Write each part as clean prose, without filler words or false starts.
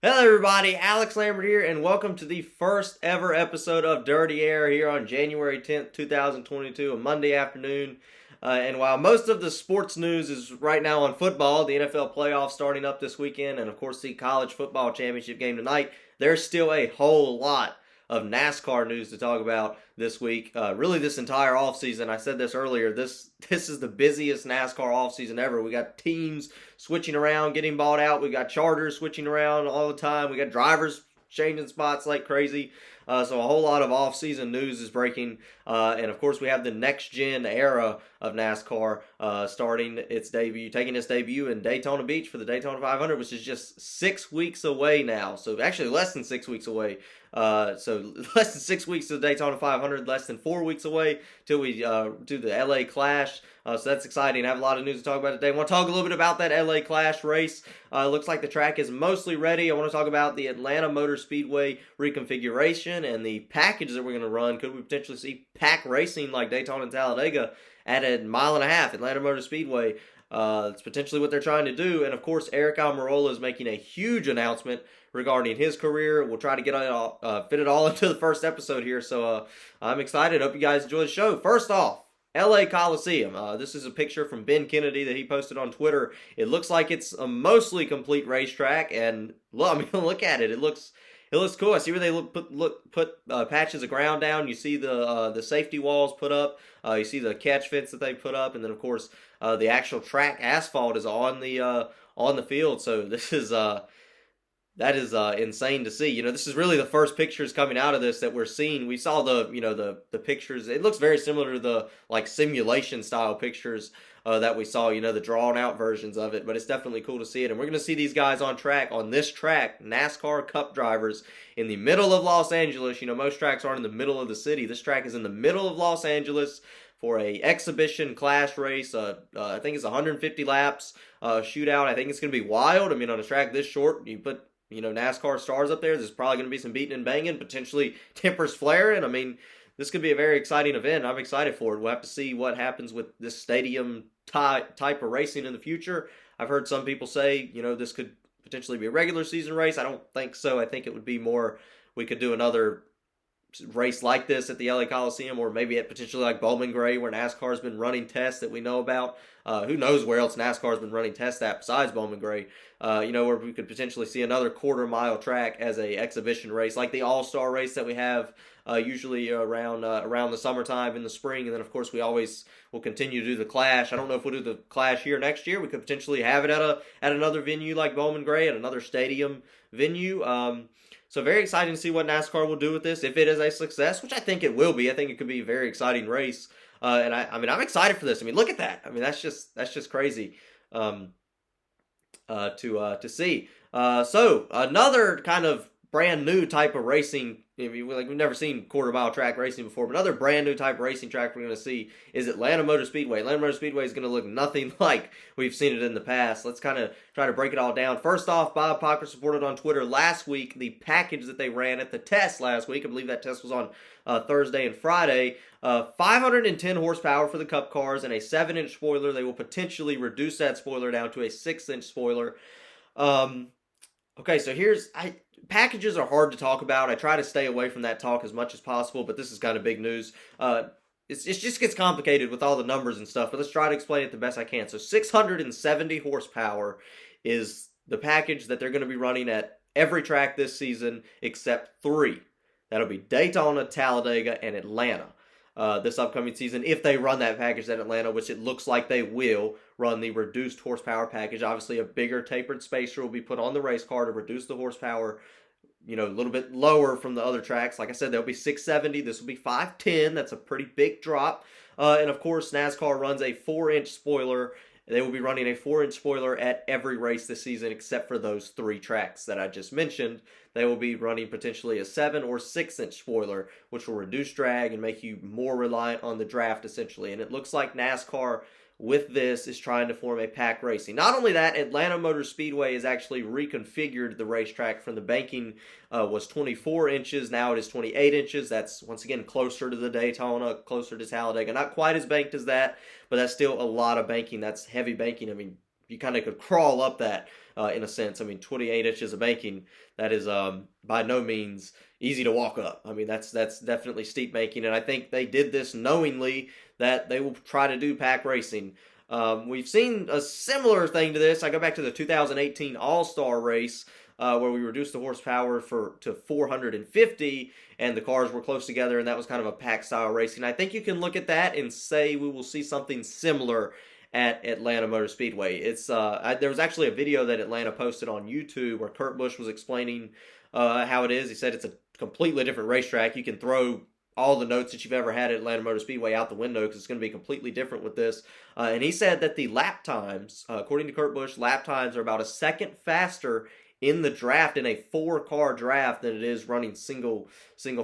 Hello everybody, Alex Lambert here, and welcome to the first ever episode of Dirty Air here on January 10th, 2022, a Monday afternoon. And while most of the sports news is right now on football, the NFL playoffs starting up this weekend, and of course the college football championship game tonight, there's still a whole lot of NASCAR news to talk about this week. Really this entire offseason. I said this earlier, this is the busiest NASCAR offseason ever. We got teams switching around, getting bought out. We got charters switching around all the time. We got drivers changing spots like crazy. So a whole lot of off-season news is breaking. And of course we have the next-gen era of NASCAR taking its debut in Daytona Beach for the Daytona 500, which is just 6 weeks away now. So actually less than 6 weeks away. So less than 6 weeks to the Daytona 500, less than 4 weeks away till we do the LA Clash. So that's exciting. I have a lot of news to talk about today. I want to talk a little bit about that LA Clash race. Looks like the track is mostly ready. I want to talk about the Atlanta Speedway reconfiguration and the package that we're going to run. Could we potentially see pack racing like Daytona and Talladega at a mile and a half, Atlanta Speedway? It's potentially what they're trying to do. And of course, Aric Almirola is making a huge announcement regarding his career. We'll try to get fit it all into the first episode here. So I'm excited. Hope you guys enjoy the show. First off, LA Coliseum. This is a picture from Ben Kennedy that he posted on Twitter. It looks like it's a mostly complete racetrack, and look at it. It looks cool. I see where they put patches of ground down. You see the safety walls put up. You see the catch fence that they put up, and then of course the actual track asphalt is on the field. So this is that is insane to see. This is really the first pictures coming out of this that we're seeing. We saw the pictures. It looks very similar to the simulation style pictures that we saw, the drawn out versions of it, but it's definitely cool to see it. And we're going to see these guys on this track, NASCAR Cup drivers in the middle of Los Angeles. Most tracks aren't in the middle of the city. This track is in the middle of Los Angeles for a exhibition clash race. I think it's 150 laps shootout. I think it's going to be wild. On a track this short, you put NASCAR stars up there. There's probably going to be some beating and banging, potentially tempers flaring. This could be a very exciting event. I'm excited for it. We'll have to see what happens with this stadium type of racing in the future. I've heard some people say, this could potentially be a regular season race. I don't think so. I think it would be more, we could do another race like this at the LA Coliseum, or maybe at potentially like Bowman Gray, where NASCAR's been running tests that we know about. Who knows where else NASCAR's been running tests at besides Bowman Gray? Where we could potentially see another quarter-mile track as a exhibition race, like the All-Star race that we have usually around the summertime in the spring. And then, of course, we always will continue to do the Clash. I don't know if we'll do the Clash here next year. We could potentially have it at another venue like Bowman Gray, at another stadium venue. So very exciting to see what NASCAR will do with this, if it is a success, which I think it will be. I think it could be a very exciting race. And I'm excited for this. Look at that. That's just crazy to see. So another kind of brand new type of racing. We've never seen quarter-mile track racing before, but another brand new type of racing track we're going to see is Atlanta Speedway. Atlanta Speedway is going to look nothing like we've seen it in the past. Let's kind of try to break it all down. First off, Bob Pockers reported on Twitter last week the package that they ran at the test last week. I believe that test was on Thursday and Friday. 510 horsepower for the Cup cars and a 7-inch spoiler. They will potentially reduce that spoiler down to a 6-inch spoiler. Okay, so packages are hard to talk about. I try to stay away from that talk as much as possible, but this is kind of big news. It just gets complicated with all the numbers and stuff, but let's try to explain it the best I can. So 670 horsepower is the package that they're going to be running at every track this season except 3. That'll be Daytona, Talladega, and Atlanta. This upcoming season, if they run that package at Atlanta, which it looks like they will run the reduced horsepower package. Obviously, a bigger tapered spacer will be put on the race car to reduce the horsepower, a little bit lower from the other tracks. Like I said, there'll be 670. This will be 510. That's a pretty big drop. And of course, NASCAR runs a 4-inch spoiler. They will be running a 4-inch spoiler at every race this season except for those 3 tracks that I just mentioned. They will be running potentially a 7 or 6-inch spoiler, which will reduce drag and make you more reliant on the draft, essentially. And it looks like NASCAR, with this, is trying to form a pack racing. Not only that, Atlanta Speedway has actually reconfigured the racetrack from the banking was 24 inches. Now it is 28 inches. That's, once again, closer to the Daytona, closer to Talladega. Not quite as banked as that, but that's still a lot of banking. That's heavy banking. you kind of could crawl up that in a sense. I mean, 28 inches of banking, that is by no means easy to walk up. I mean, that's definitely steep banking, and I think they did this knowingly that they will try to do pack racing. We've seen a similar thing to this. I go back to the 2018 All-Star race where we reduced the horsepower to 450, and the cars were close together, and that was kind of a pack-style racing. I think you can look at that and say we will see something similar at Atlanta Motor Speedway. There was actually a video that Atlanta posted on YouTube where Kurt Busch was explaining how it is. He said it's a completely different racetrack. You can throw all the notes that you've ever had at Atlanta Motor Speedway out the window because it's going to be completely different with this. And he said that the lap times, according to Kurt Busch, lap times are about a second faster in the draft, in a 4-car draft, than it is running single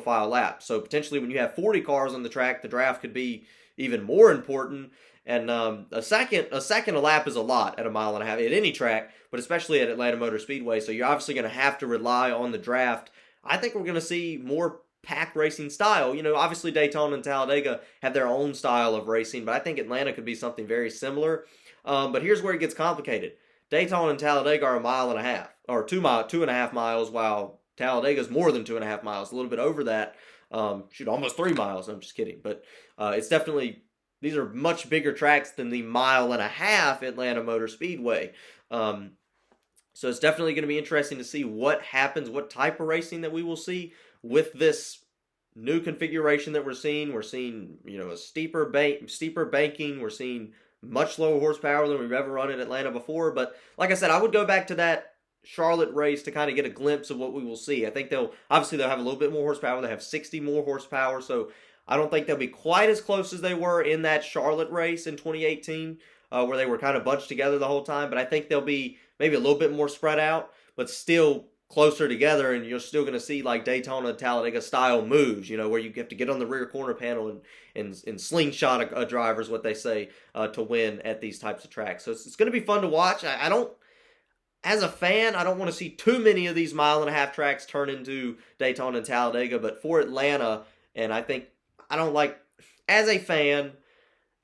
file laps. So potentially when you have 40 cars on the track, the draft could be even more important. And a second a lap is a lot at a mile and a half at any track, but especially at Atlanta Motor Speedway. So you're obviously going to have to rely on the draft. I think we're going to see more pack racing style. You know, obviously Daytona and Talladega have their own style of racing, but I think Atlanta could be something very similar. But here's where it gets complicated. Daytona and Talladega are a mile and a half, or 2.5 miles, while Talladega is more than 2.5 miles, a little bit over that. Almost 3 miles. I'm just kidding, but it's definitely, these are much bigger tracks than the 1.5 mile Atlanta Motor Speedway. So it's definitely going to be interesting to see what happens, what type of racing that we will see with this new configuration that we're seeing. We're seeing, a steeper banking. We're seeing much lower horsepower than we've ever run in Atlanta before. But like I said, I would go back to that Charlotte race to kind of get a glimpse of what we will see. I think they'll have a little bit more horsepower. They have 60 more horsepower, so I don't think they'll be quite as close as they were in that Charlotte race in 2018, where they were kind of bunched together the whole time. But I think they'll be maybe a little bit more spread out, but still closer together, and you're still going to see like Daytona, Talladega style moves, where you have to get on the rear corner panel and slingshot a driver is what they say, to win at these types of tracks. So it's going to be fun to watch. As a fan, I don't want to see too many of these 1.5 mile tracks turn into Daytona and Talladega, but for Atlanta, and I don't like, as a fan,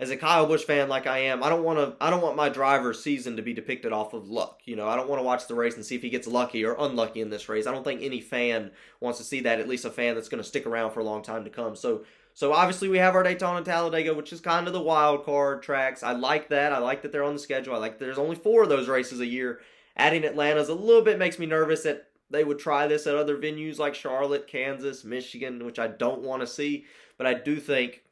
as a Kyle Busch fan like I am, I don't want my driver's season to be depicted off of luck. I don't want to watch the race and see if he gets lucky or unlucky in this race. I don't think any fan wants to see that, at least a fan that's going to stick around for a long time to come. So obviously we have our Daytona and Talladega, which is kind of the wild card tracks. I like that. I like that they're on the schedule. I like that there's only 4 of those races a year. Adding Atlanta's a little bit makes me nervous that they would try this at other venues like Charlotte, Kansas, Michigan, which I don't want to see. But I do think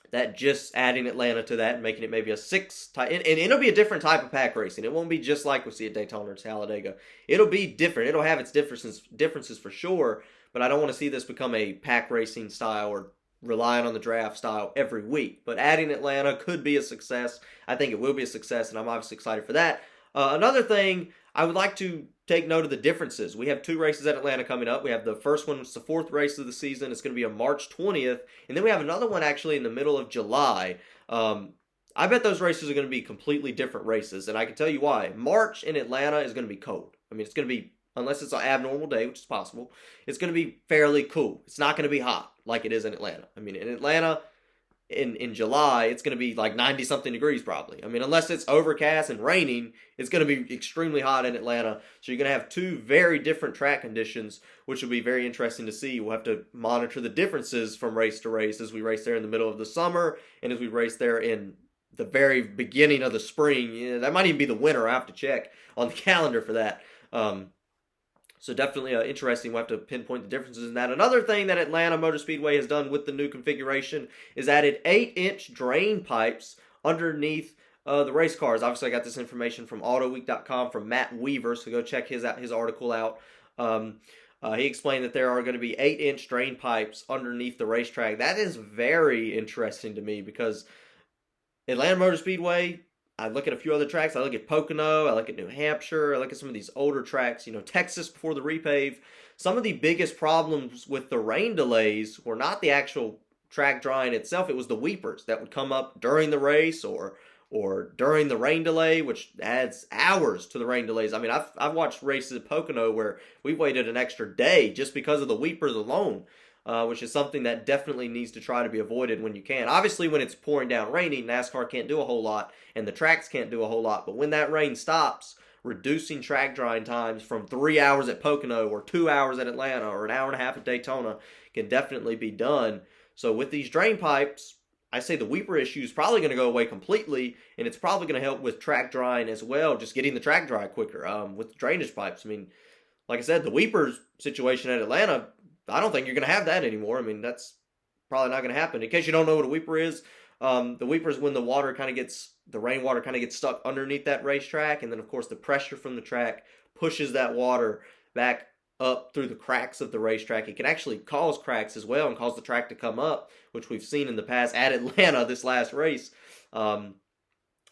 that just adding Atlanta to that and making it maybe a 6 type, and it'll be a different type of pack racing. It won't be just like we see at Daytona or Talladega. It'll be different. It'll have its differences for sure, but I don't want to see this become a pack racing style or relying on the draft style every week. But adding Atlanta could be a success. I think it will be a success, and I'm obviously excited for that. Another thing, I would like to take note of the differences. We have 2 races at Atlanta coming up. We have the first one, it's the 4th race of the season. It's going to be on March 20th. And then we have another one actually in the middle of July. I bet those races are going to be completely different races. And I can tell you why. March in Atlanta is going to be cold. I mean, it's going to be, unless it's an abnormal day, which is possible, it's going to be fairly cool. It's not going to be hot like it is in Atlanta. I mean, in Atlanta, in July, it's going to be like 90-something degrees probably. I mean, unless it's overcast and raining, it's going to be extremely hot in Atlanta. So you're going to have 2 very different track conditions, which will be very interesting to see. We'll have to monitor the differences from race to race as we race there in the middle of the summer and as we race there in the very beginning of the spring. That might even be the winter. I have to check on the calendar for that. So definitely interesting. We'll have to pinpoint the differences in that. Another thing that Atlanta Motor Speedway has done with the new configuration is added 8-inch drain pipes underneath the race cars. Obviously, I got this information from AutoWeek.com from Matt Weaver, so go check his article out. He explained that there are going to be 8-inch drain pipes underneath the racetrack. That is very interesting to me because Atlanta Motor Speedway, I look at a few other tracks. I look at Pocono. I look at New Hampshire. I look at some of these older tracks, Texas before the repave. Some of the biggest problems with the rain delays were not the actual track drying itself. It was the weepers that would come up during the race or during the rain delay, which adds hours to the rain delays. I mean, I've watched races at Pocono where we waited an extra day just because of the weepers alone. which is something that definitely needs to try to be avoided when you can. Obviously, when it's pouring down raining, NASCAR can't do a whole lot, and the tracks can't do a whole lot. But when that rain stops, reducing track drying times from 3 hours at Pocono or 2 hours at Atlanta or an hour and a half at Daytona can definitely be done. So with these drain pipes, I say the weeper issue is probably going to go away completely, and it's probably going to help with track drying as well, just getting the track dry quicker with drainage pipes. I mean, like I said, the weepers situation at Atlanta, I don't think you're going to have that anymore. I mean, that's probably not going to happen. In case you don't know what a weeper is, the weeper is when the rainwater kind of gets stuck underneath that racetrack, and then of course the pressure from the track pushes that water back up through the cracks of the racetrack. It can actually cause cracks as well and cause the track to come up, which we've seen in the past at Atlanta this last race. And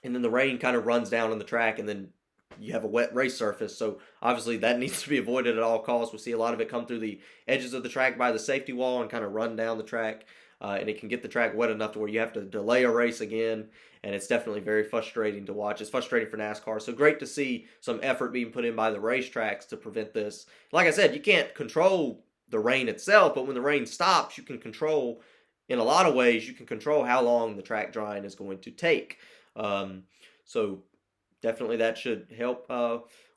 then the rain kind of runs down on the track, and then you have a wet race surface. So obviously that needs to be avoided at all costs. We see a lot of it come through the edges of the track by the safety wall and kind of run down the track. And it can get the track wet enough to where you have to delay a race again. And it's definitely very frustrating to watch. It's frustrating for NASCAR. So great to see some effort being put in by the racetracks to prevent this. Like I said, you can't control the rain itself, but when the rain stops, you can control, in a lot of ways, you can control how long the track drying is going to take. So definitely that should help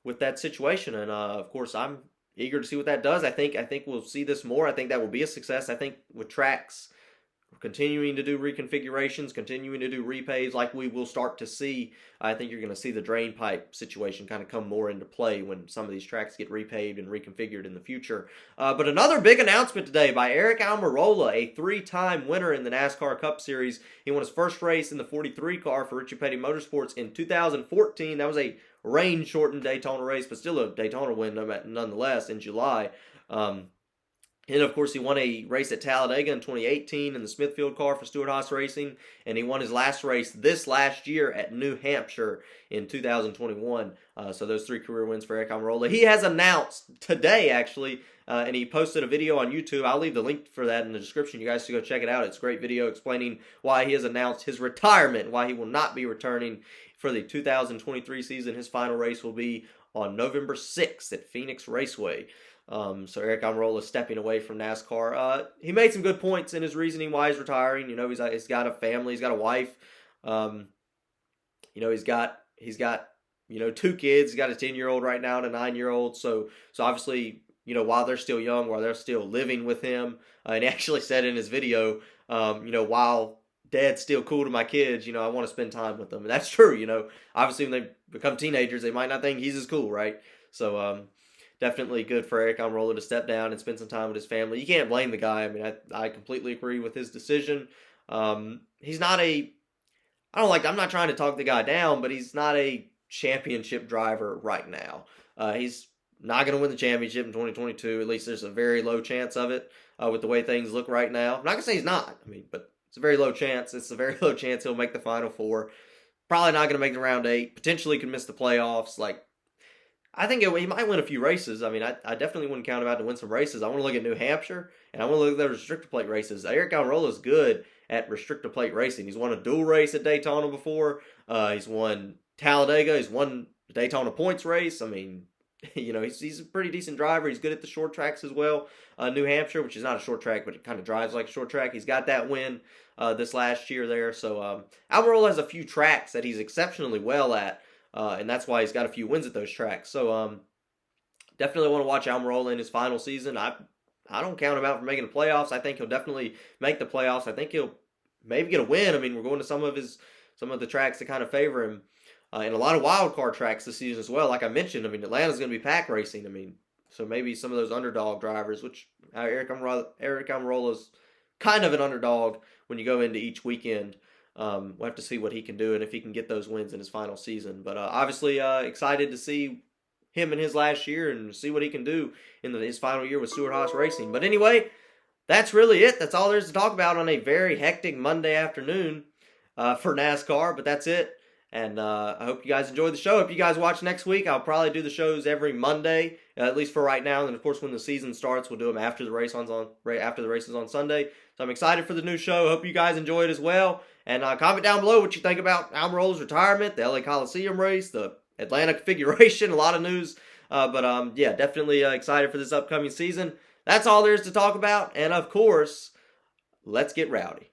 with that situation. And of course, I'm eager to see what that does. I think we'll see this more. I think that will be a success. I think with tracks continuing to do reconfigurations, continuing to do repaves like we will start to see, I think you're going to see the drain pipe situation kind of come more into play when some of these tracks get repaved and reconfigured in the future. But another big announcement today by Aric Almirola, a 3-time winner in the NASCAR Cup Series. He won his first race in the 43 car for Richie Petty Motorsports in 2014. That was a rain-shortened Daytona race, but still a Daytona win nonetheless in July. And, of course, he won a race at Talladega in 2018 in the Smithfield car for Stewart-Haas Racing. And he won his last race this last year at New Hampshire in 2021. So those 3 career wins for Aric Almirola. He has announced today, actually, and he posted a video on YouTube. I'll leave the link for that in the description. You guys should go check it out. It's a great video explaining why he has announced his retirement, why he will not be returning for the 2023 season. His final race will be on November 6th at Phoenix Raceway. So Aric Almirola is stepping away from NASCAR. He made some good points in his reasoning why he's retiring. You know, he's got a family, he's got a wife. You know, he's got 2 kids. He's got a 10-year-old right now and a 9-year-old. So obviously, you know, while they're still young, while they're still living with him, and he actually said in his video, you know, while Dad's still cool to my kids, you know, I want to spend time with them. And that's true. You know, obviously when they become teenagers, they might not think he's as cool, right? So definitely good for Aric Almirola to step down and spend some time with his family. You can't blame the guy. I mean, I completely agree with his decision. He's not I'm not trying to talk the guy down, but he's not a championship driver right now. He's not going to win the championship in 2022. At least there's a very low chance of it with the way things look right now. I'm not going to say he's not. I mean, but it's a very low chance. It's a very low chance he'll make the Final Four. Probably not going to make the round 8. Potentially could miss the playoffs. Like, I think he might win a few races. I mean, I definitely wouldn't count him out to win some races. I want to look at New Hampshire, and I want to look at the restrictor plate races. Aric Almirola is good at restrictor plate racing. He's won a dual race at Daytona before. He's won Talladega. He's won the Daytona points race. I mean, you know, he's a pretty decent driver. He's good at the short tracks as well. New Hampshire, which is not a short track, but it kind of drives like a short track. He's got that win this last year there. So Almirola has a few tracks that he's exceptionally well at. And that's why he's got a few wins at those tracks. So definitely want to watch Almirola in his final season. I don't count him out for making the playoffs. I think he'll definitely make the playoffs. I think he'll maybe get a win. I mean, we're going to some of the tracks that kind of favor him. And a lot of wild card tracks this season as well. Like I mentioned, I mean, Atlanta's going to be pack racing. I mean, so maybe some of those underdog drivers, which Aric Almirola is kind of an underdog when you go into each weekend. We'll have to see what he can do and if he can get those wins in his final season. But obviously excited to see him in his last year and see what he can do in his final year with Stewart-Haas Racing. But anyway, that's really it. That's all there is to talk about on a very hectic Monday afternoon for NASCAR. But that's it. And I hope you guys enjoyed the show. Hope you guys watch next week. I'll probably do the shows every Monday, at least for right now. And of course, when the season starts, we'll do them after the race after the races on Sunday. So I'm excited for the new show. Hope you guys enjoy it as well. And comment down below what you think about Almirola's retirement, the LA Coliseum race, the Atlanta configuration, a lot of news. But yeah, definitely excited for this upcoming season. That's all there is to talk about. And of course, let's get rowdy.